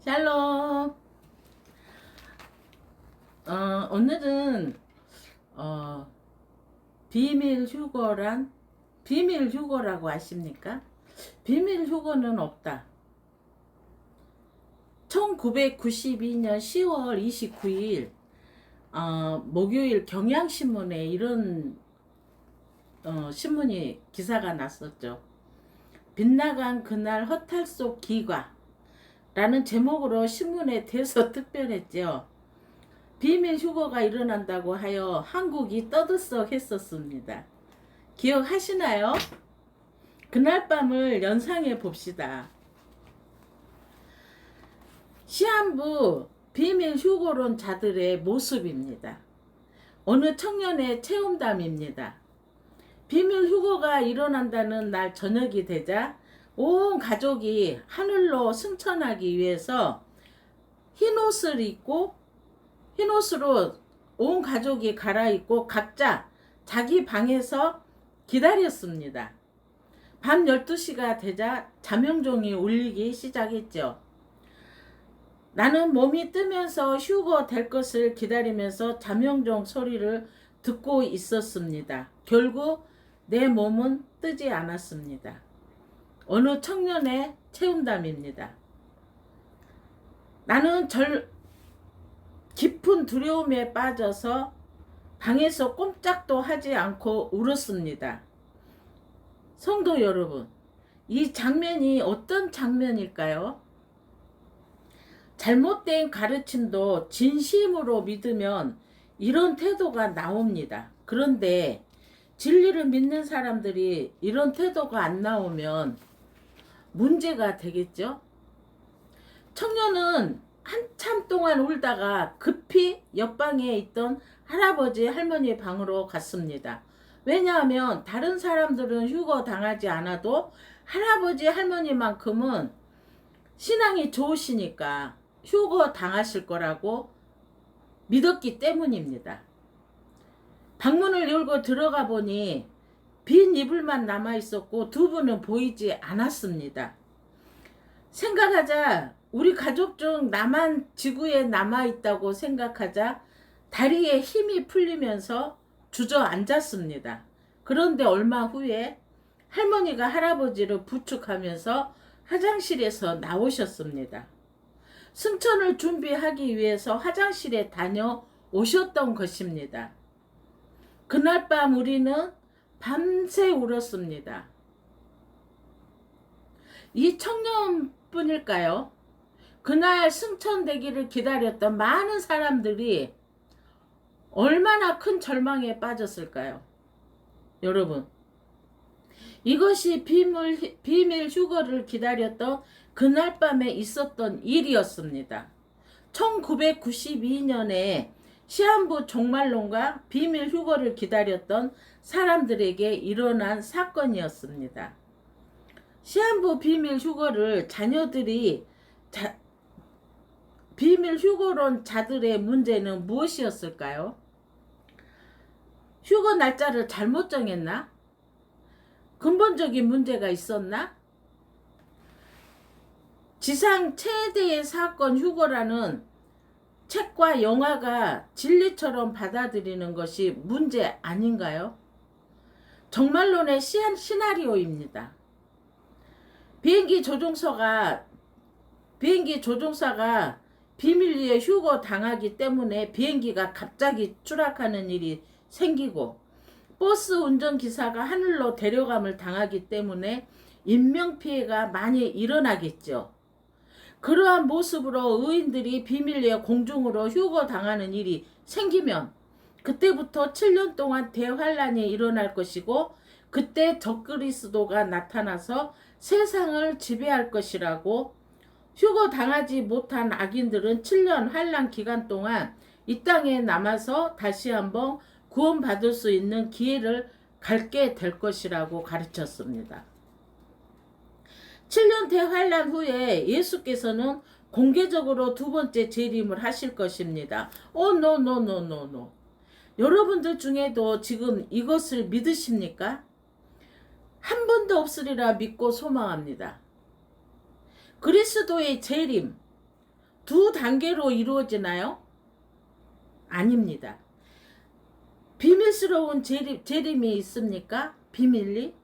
샬롬. 오늘은 비밀 휴거라고 아십니까? 비밀 휴거는 없다. 1992년 10월 29일 목요일 경향신문에 이런 신문이 기사가 났었죠. 빗나간 그날 허탈 속 기과 라는 제목으로 신문에 대서특별했죠. 비밀 휴거가 일어난다고 하여 한국이 떠들썩했었습니다. 기억하시나요? 그날 밤을 연상해 봅시다. 시한부 비밀 휴거론자들의 모습입니다. 어느 청년의 체험담입니다. 비밀 휴거가 일어난다는 날 저녁이 되자 온 가족이 하늘로 승천하기 위해서 흰옷으로 온 가족이 갈아입고 각자 자기 방에서 기다렸습니다. 밤 12시가 되자 자명종이 울리기 시작했죠. 나는 몸이 뜨면서 휴거 될 것을 기다리면서 자명종 소리를 듣고 있었습니다. 결국 내 몸은 뜨지 않았습니다. 어느 청년의 체험담입니다. 나는 깊은 두려움에 빠져서 방에서 꼼짝도 하지 않고 울었습니다. 성도 여러분, 이 장면이 어떤 장면일까요? 잘못된 가르침도 진심으로 믿으면 이런 태도가 나옵니다. 그런데 진리를 믿는 사람들이 이런 태도가 안 나오면 문제가 되겠죠? 청년은 한참 동안 울다가 급히 옆방에 있던 할아버지 할머니 방으로 갔습니다. 왜냐하면 다른 사람들은 휴거 당하지 않아도 할아버지 할머니만큼은 신앙이 좋으시니까 휴거 당하실 거라고 믿었기 때문입니다. 방문을 열고 들어가 보니 빈 이불만 남아 있었고 두 분은 보이지 않았습니다. 생각하자 우리 가족 중 나만 지구에 남아 있다고 생각하자 다리에 힘이 풀리면서 주저앉았습니다. 그런데 얼마 후에 할머니가 할아버지를 부축하면서 화장실에서 나오셨습니다. 승천을 준비하기 위해서 화장실에 다녀오셨던 것입니다. 그날 밤 우리는 밤새 울었습니다. 이 청년뿐일까요? 그날 승천되기를 기다렸던 많은 사람들이 얼마나 큰 절망에 빠졌을까요? 여러분, 이것이 비밀 휴거를 기다렸던 그날 밤에 있었던 일이었습니다. 1992년에 시한부 종말론과 비밀 휴거를 기다렸던 사람들에게 일어난 사건이었습니다. 시한부 비밀 휴거를 자녀들이 비밀 휴거론 자들의 문제는 무엇이었을까요? 휴거 날짜를 잘못 정했나? 근본적인 문제가 있었나? 지상 최대의 사건 휴거라는 책과 영화가 진리처럼 받아들이는 것이 문제 아닌가요? 종말론의 시나리오입니다. 비행기 조종사가 비밀리에 휴거 당하기 때문에 비행기가 갑자기 추락하는 일이 생기고 버스 운전기사가 하늘로 데려감을 당하기 때문에 인명피해가 많이 일어나겠죠. 그러한 모습으로 의인들이 비밀리에 공중으로 휴거 당하는 일이 생기면 그때부터 7년 동안 대환란이 일어날 것이고 그때 적그리스도가 나타나서 세상을 지배할 것이라고 휴거 당하지 못한 악인들은 7년 환란 기간 동안 이 땅에 남아서 다시 한번 구원받을 수 있는 기회를 갖게 될 것이라고 가르쳤습니다. 7년 대환란 후에 예수께서는 공개적으로 두 번째 재림을 하실 것입니다. 노. 여러분들 중에도 지금 이것을 믿으십니까? 한 번도 없으리라 믿고 소망합니다. 그리스도의 재림, 두 단계로 이루어지나요? 아닙니다. 비밀스러운 재림이 있습니까? 비밀리?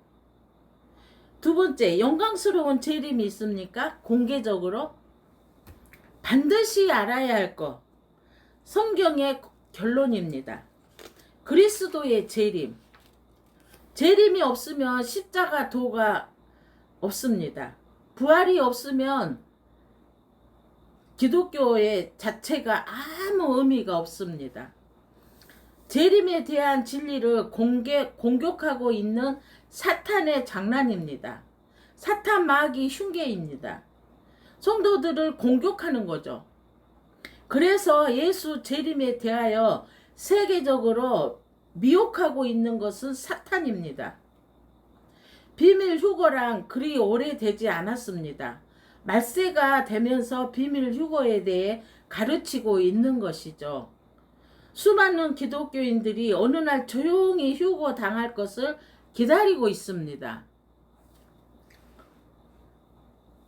두 번째, 영광스러운 재림이 있습니까? 공개적으로? 반드시 알아야 할 것. 성경의 결론입니다. 그리스도의 재림. 재림이 없으면 십자가 도가 없습니다. 부활이 없으면 기독교의 자체가 아무 의미가 없습니다. 재림에 대한 진리를 공격하고 있는 사탄의 장난입니다. 사탄 마귀 흉계입니다. 성도들을 공격하는 거죠. 그래서 예수 재림에 대하여 세계적으로 미혹하고 있는 것은 사탄입니다. 비밀 휴거랑 그리 오래되지 않았습니다. 말세가 되면서 비밀 휴거에 대해 가르치고 있는 것이죠. 수많은 기독교인들이 어느 날 조용히 휴거 당할 것을 기다리고 있습니다.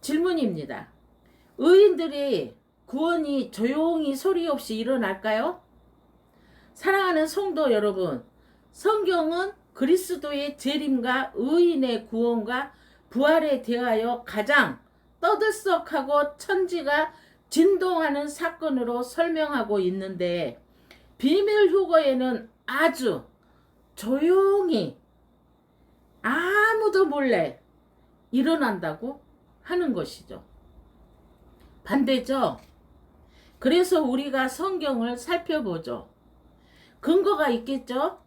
질문입니다. 의인들의 구원이 조용히 소리 없이 일어날까요? 사랑하는 성도 여러분, 성경은 그리스도의 재림과 의인의 구원과 부활에 대하여 가장 떠들썩하고 천지가 진동하는 사건으로 설명하고 있는데, 비밀 휴거에는 아주 조용히 아무도 몰래 일어난다고 하는 것이죠. 반대죠. 그래서 우리가 성경을 살펴보죠. 근거가 있겠죠.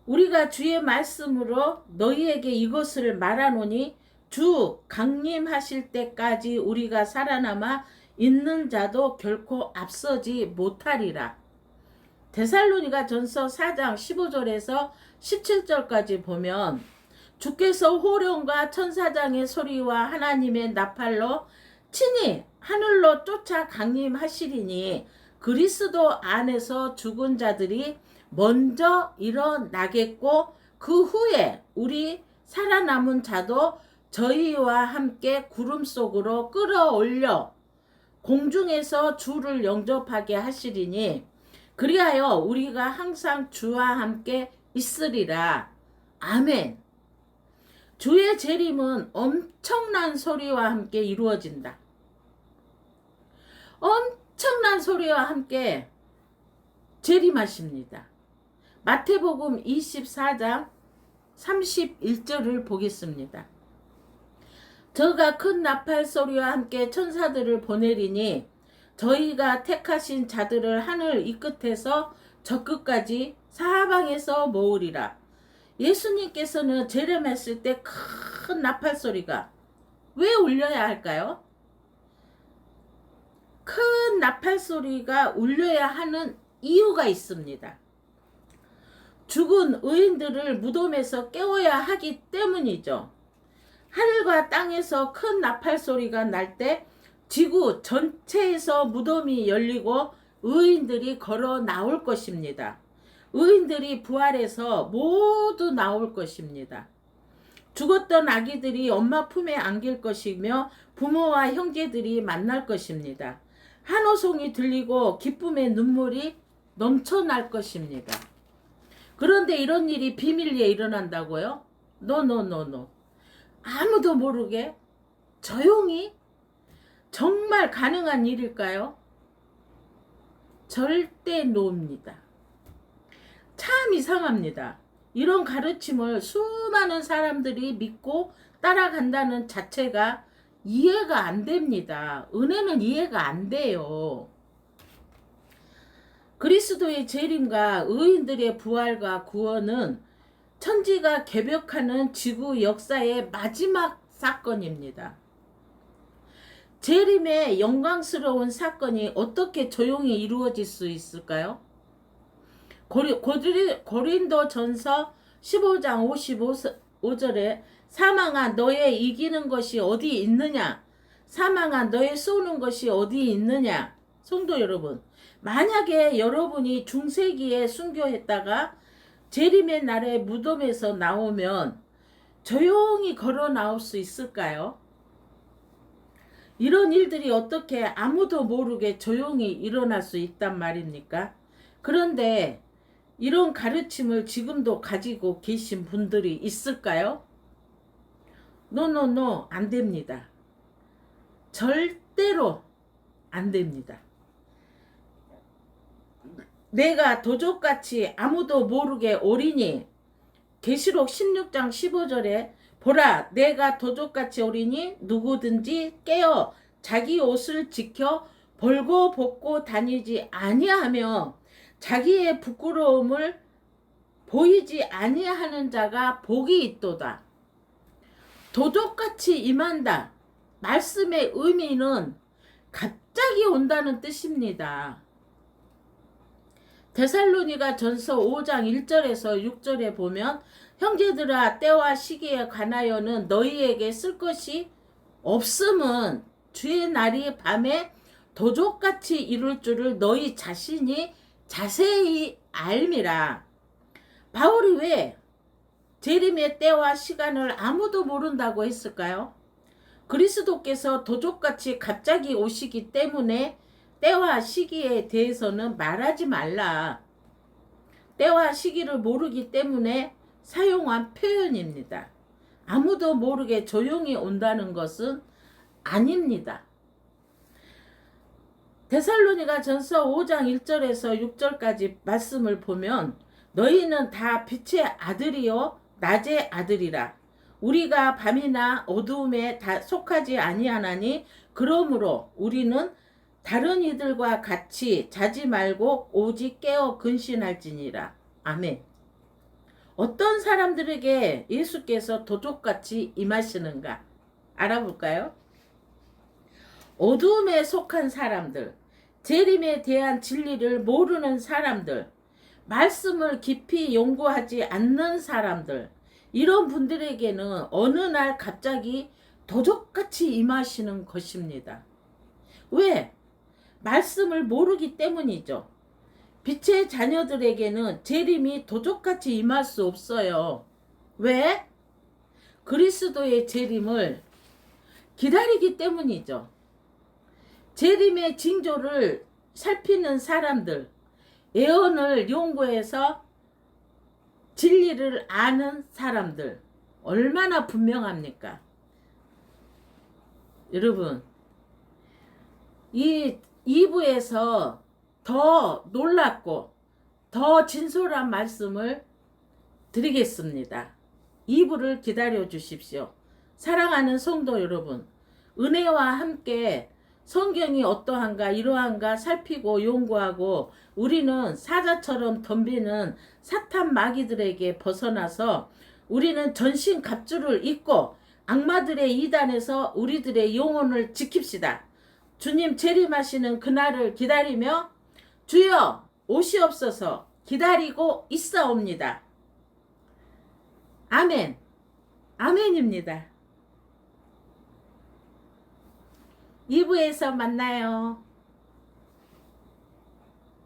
우리가 주의 말씀으로 너희에게 이것을 말하노니 주 강림하실 때까지 우리가 살아남아 있는 자도 결코 앞서지 못하리라. 데살로니가 전서 4장 15절에서 17절까지 보면 주께서 호령과 천사장의 소리와 하나님의 나팔로 친히 하늘로 쫓아 강림하시리니 그리스도 안에서 죽은 자들이 먼저 일어나겠고 그 후에 우리 살아남은 자도 저희와 함께 구름 속으로 끌어올려 공중에서 주를 영접하게 하시리니 그리하여 우리가 항상 주와 함께 있으리라. 아멘. 주의 재림은 엄청난 소리와 함께 이루어진다. 엄청난 소리와 함께 재림하십니다. 마태복음 24장 31절을 보겠습니다. 저가 큰 나팔 소리와 함께 천사들을 보내리니 저희가 택하신 자들을 하늘 이 끝에서 저 끝까지 사방에서 모으리라. 예수님께서는 재림했을 때 큰 나팔 소리가 왜 울려야 할까요? 큰 나팔 소리가 울려야 하는 이유가 있습니다. 죽은 의인들을 무덤에서 깨워야 하기 때문이죠. 하늘과 땅에서 큰 나팔 소리가 날 때 지구 전체에서 무덤이 열리고 의인들이 걸어 나올 것입니다. 의인들이 부활해서 모두 나올 것입니다. 죽었던 아기들이 엄마 품에 안길 것이며 부모와 형제들이 만날 것입니다. 한호송이 들리고 기쁨의 눈물이 넘쳐날 것입니다. 그런데 이런 일이 비밀리에 일어난다고요? 노. 아무도 모르게 조용히? 정말 가능한 일일까요? 절대 노입니다. 참 이상합니다. 이런 가르침을 수많은 사람들이 믿고 따라간다는 자체가 이해가 안 됩니다. 은혜는 이해가 안 돼요. 그리스도의 재림과 의인들의 부활과 구원은 천지가 개벽하는 지구 역사의 마지막 사건입니다. 재림의 영광스러운 사건이 어떻게 조용히 이루어질 수 있을까요? 고린도 전서 15장 55절에 사망아 너의 이기는 것이 어디 있느냐? 사망아 너의 쏘는 것이 어디 있느냐? 성도 여러분, 만약에 여러분이 중세기에 순교했다가 재림의 날에 무덤에서 나오면 조용히 걸어 나올 수 있을까요? 이런 일들이 어떻게 아무도 모르게 조용히 일어날 수 있단 말입니까? 그런데 이런 가르침을 지금도 가지고 계신 분들이 있을까요? 노노노, 안 됩니다. 절대로 안 됩니다. 내가 도적같이 아무도 모르게 오리니, 계시록 16장 15절에 보라, 내가 도적같이 오리니 누구든지 깨어 자기 옷을 지켜 벌고 벗고 다니지 아니하며 자기의 부끄러움을 보이지 아니하는 자가 복이 있도다. 도적같이 임한다. 말씀의 의미는 갑자기 온다는 뜻입니다. 데살로니가 전서 5장 1절에서 6절에 보면 형제들아, 때와 시기에 관하여는 너희에게 쓸 것이 없음은 주의 날이 밤에 도적같이 이룰 줄을 너희 자신이 자세히 알미라. 바울이 왜 재림의 때와 시간을 아무도 모른다고 했을까요? 그리스도께서 도적같이 갑자기 오시기 때문에 때와 시기에 대해서는 말하지 말라. 때와 시기를 모르기 때문에 사용한 표현입니다. 아무도 모르게 조용히 온다는 것은 아닙니다. 데살로니가 전서 5장 1절에서 6절까지 말씀을 보면 너희는 다 빛의 아들이요 낮의 아들이라. 우리가 밤이나 어두움에 다 속하지 아니하나니 그러므로 우리는 다른 이들과 같이 자지 말고 오직 깨어 근신할지니라. 아멘. 어떤 사람들에게 예수께서 도적같이 임하시는가 알아볼까요? 어두움에 속한 사람들, 재림에 대한 진리를 모르는 사람들, 말씀을 깊이 연구하지 않는 사람들, 이런 분들에게는 어느 날 갑자기 도적같이 임하시는 것입니다. 왜? 말씀을 모르기 때문이죠. 빛의 자녀들에게는 재림이 도적같이 임할 수 없어요. 왜? 그리스도의 재림을 기다리기 때문이죠. 재림의 징조를 살피는 사람들, 예언을 연구해서 진리를 아는 사람들, 얼마나 분명합니까? 여러분, 이 2부에서 더 놀랍고 더 진솔한 말씀을 드리겠습니다. 2부를 기다려 주십시오. 사랑하는 성도 여러분, 은혜와 함께 성경이 어떠한가 이러한가 살피고 연구하고 우리는 사자처럼 덤비는 사탄 마귀들에게 벗어나서 우리는 전신 갑주를 입고 악마들의 이단에서 우리들의 영혼을 지킵시다. 주님 재림하시는 그날을 기다리며 주여 오시옵소서 기다리고 있사옵니다. 아멘. 아멘입니다. 2부에서 만나요.